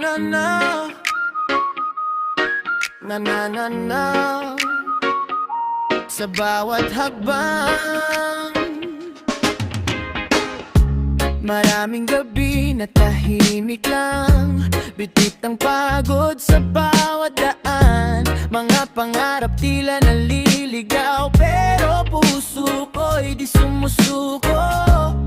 na na, na na na na. Sa bawat hakbang, maraming gabi na tahimik lang, bitit ang pagod sa bawat daan. Mga pangarap tila naliligaw, pero puso ko'y di sumusuko.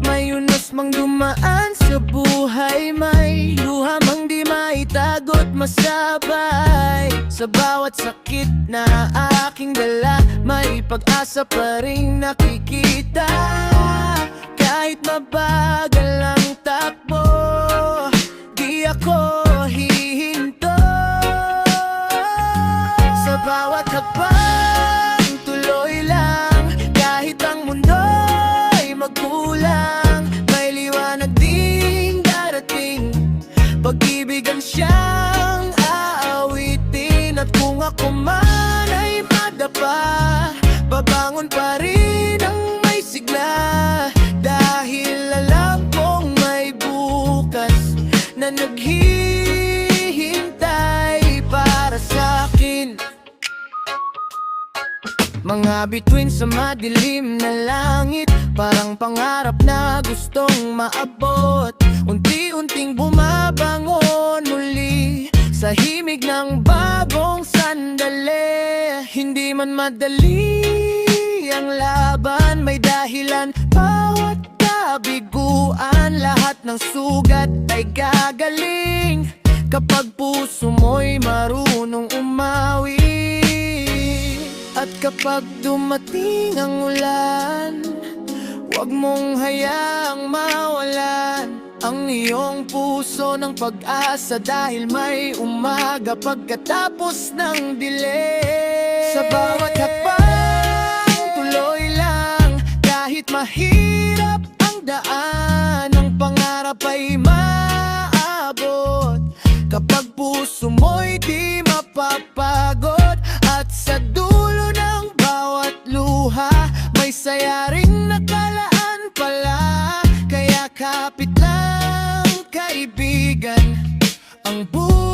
May unos mang dumaan sa buhay, may luha mang di maitago't masabay. Sa bawat sakit na aking dala, may pag-asa pa rin nakikita. Kahit mabagal ang takbo, di ako hihinto. Sa bawat hakbang, tuloy lang. Kahit ang mundo'y magkulang, may liwanag ding darating. Pag-ibig ang siyang aawitin. At kung ako man ay madapa, babangon pa rin ang may sigla. Dahil alam kong may bukas na naghihintay para sa'kin. Mga bituin sa madilim na langit, parang pangarap na gustong maabot. Unti-unting bumabangon muli sa himig ng bagong sandali. Hindi man madali ang laban, may dahilan bawat kabiguan. Lahat ng sugat ay gagaling kapag puso mo'y marunong umawi. At kapag dumating ang ulan, huwag mong hayaang mawalan ang iyong puso ng pag-asa. Dahil may umaga pagkatapos ng dilim. Sa bawat hakbang, tuloy lang. Kahit mahirap ang daan, ang pangarap ay maabot kapag puso mo'y di mapapagod. At sa dulo ng bawat luha, may saya ring nakalaan pala. Kaya kapit lang kaibigan, ang buhay